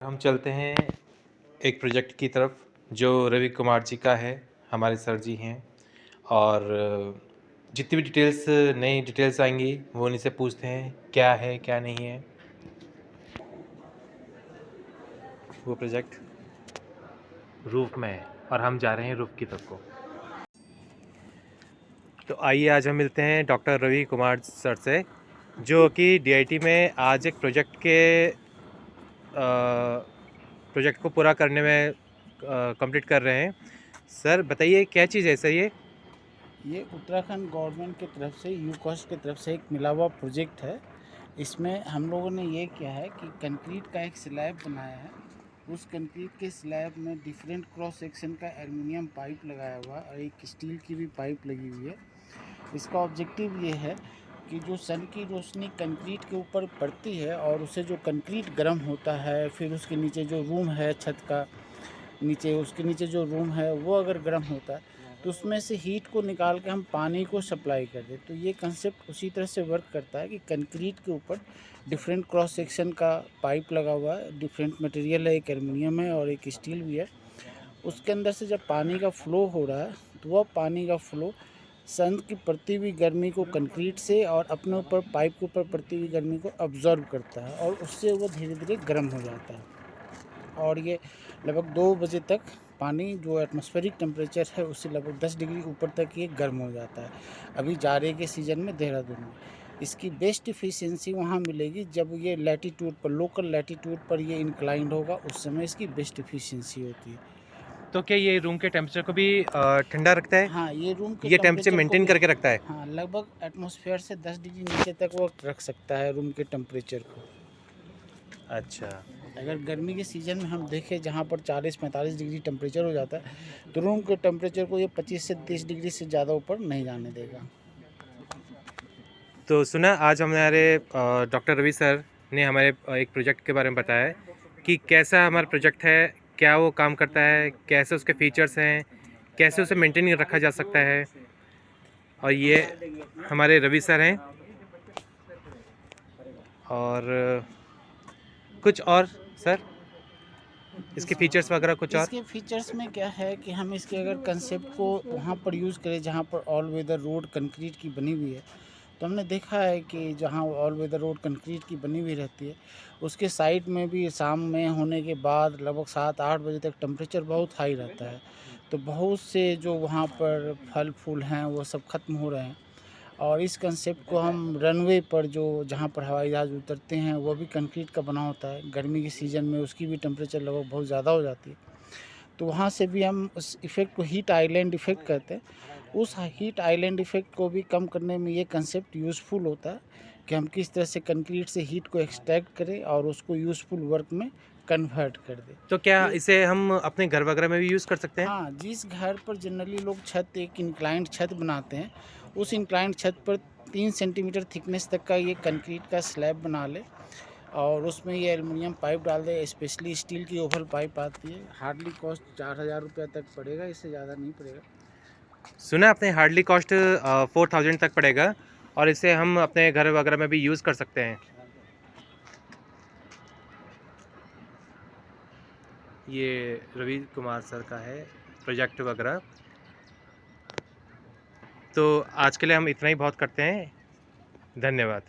हम चलते हैं एक प्रोजेक्ट की तरफ जो रवि कुमार जी का है, हमारे सर जी हैं। और जितनी भी डिटेल्स नई डिटेल्स आएंगी वो उन्हीं से पूछते हैं क्या है क्या नहीं है वो प्रोजेक्ट रूफ में है और हम जा रहे हैं रूफ की तरफ को। तो आइए आज हम मिलते हैं डॉक्टर रवि कुमार सर से, जो कि डीआईटी में आज एक प्रोजेक्ट को पूरा करने में कंप्लीट कर रहे हैं। सर बताइए क्या चीज़ है सर ये उत्तराखंड गवर्नमेंट की तरफ से यूकॉस की तरफ से एक मिला हुआ प्रोजेक्ट है। इसमें हम लोगों ने ये किया है कि कंक्रीट का एक स्लैब बनाया है। उस कंक्रीट के स्लैब में डिफरेंट क्रॉस सेक्शन का एल्युमिनियम पाइप लगाया हुआ और एक स्टील की भी पाइप लगी हुई है। इसका ऑब्जेक्टिव ये है कि जो सन की रोशनी कंक्रीट के ऊपर पड़ती है और उससे जो कंक्रीट गर्म होता है, फिर उसके नीचे जो रूम है छत का नीचे, उसके नीचे जो रूम है वो अगर गर्म होता है तो उसमें से हीट को निकाल के हम पानी को सप्लाई कर दें। तो ये कंसेप्ट उसी तरह से वर्क करता है कि कंक्रीट के ऊपर डिफरेंट क्रॉस सेक्शन का पाइप लगा हुआ है, डिफरेंट मटेरियल है, एक एल्युमिनियम है और एक स्टील भी है। उसके अंदर से जब पानी का फ्लो हो रहा है तो वह पानी का फ्लो सन की पड़ती हुई गर्मी को कंक्रीट से और अपने ऊपर पाइप के ऊपर पड़ती हुई गर्मी को ऑब्जर्व करता है और उससे वो धीरे धीरे गर्म हो जाता है। और ये लगभग 2 बजे तक पानी जो एटमॉस्फेरिक टेम्परेचर है उससे लगभग 10 डिग्री ऊपर तक ये गर्म हो जाता है। अभी जाड़े के सीज़न में देहरादून में इसकी बेस्ट इफ़िशियंसी वहाँ मिलेगी जब ये लैटीट्यूड पर, लोकल लैटीट्यूड पर ये इंक्लाइंड होगा, उस समय इसकी बेस्ट इफ़िशियंसी होती है। तो क्या ये रूम के टेम्परेचर को भी ठंडा रखता है? हाँ, ये रूम के ये टेम्परेचर टेम्परेचर को मेंटेन भी, करके रखता है? हाँ, लगभग एटमॉस्फेयर से 10 डिग्री नीचे तक वो रख सकता है रूम के टेम्परेचर को। अच्छा। अगर गर्मी के सीज़न में हम देखें जहाँ पर 40-45 डिग्री टेम्परेचर हो जाता है तो रूम के टेम्परेचर को ये 25 से 30 डिग्री से ज़्यादा ऊपर नहीं जाने देगा। तो सुना आज हमारे डॉक्टर रवि सर ने हमारे एक प्रोजेक्ट के बारे में बताया है कि कैसा हमारा प्रोजेक्ट है, क्या वो काम करता है, कैसे उसके फीचर्स हैं, कैसे उसे मेंटेन रखा जा सकता है। और ये हमारे रवि सर हैं। और कुछ और सर इसके फीचर्स वगैरह कुछ और? इसके फीचर्स में क्या है कि हम इसके अगर कंसेप्ट को वहाँ पर यूज़ करें जहाँ पर ऑल वेदर रोड कंक्रीट की बनी हुई है, तो हमने देखा है कि जहाँ ऑल वेदर रोड कंक्रीट की बनी हुई रहती है उसके साइड में भी शाम में होने के बाद लगभग 7-8 बजे तक टेम्परेचर बहुत हाई रहता है। तो बहुत से जो वहाँ पर फल फूल हैं वो सब ख़त्म हो रहे हैं। और इस कंसेप्ट को हम रनवे पर जो जहाँ पर हवाई जहाज़ उतरते हैं वो भी कंक्रीट का बना होता है। गर्मी के सीज़न में उसकी भी टेम्परेचर लगभग बहुत ज़्यादा हो जाती है। तो वहाँ से भी हम उस इफ़ेक्ट को हीट आइलैंड इफ़ेक्ट कहते हैं। उस हीट आइलैंड इफ़ेक्ट को भी कम करने में ये कंसेप्ट यूज़फुल होता है कि हम किस तरह से कंक्रीट से हीट को एक्सट्रैक्ट करें और उसको यूज़फुल वर्क में कन्वर्ट कर दें। तो क्या ये, इसे हम अपने घर वगैरह में भी यूज़ कर सकते हैं? हाँ, जिस घर पर जनरली लोग छत एक इंक्लाइंड छत बनाते हैं, उस इंक्लाइंड छत पर 3 सेंटीमीटर थिकनेस तक का ये कंक्रीट का स्लैब बना लें और उसमें ये एल्युमिनियम पाइप डाल दें। स्पेशली स्टील की ओवल पाइप आती है। हार्डली कॉस्ट 4,000 रुपये तक पड़ेगा, इससे ज़्यादा नहीं पड़ेगा। सुना आपने हार्डली कॉस्ट 4000 तक पड़ेगा और इसे हम अपने घर वगैरह में भी यूज़ कर सकते हैं। ये रवि कुमार सर का है प्रोजेक्ट वगैरह। तो आज के लिए हम इतना ही बहुत करते हैं। धन्यवाद।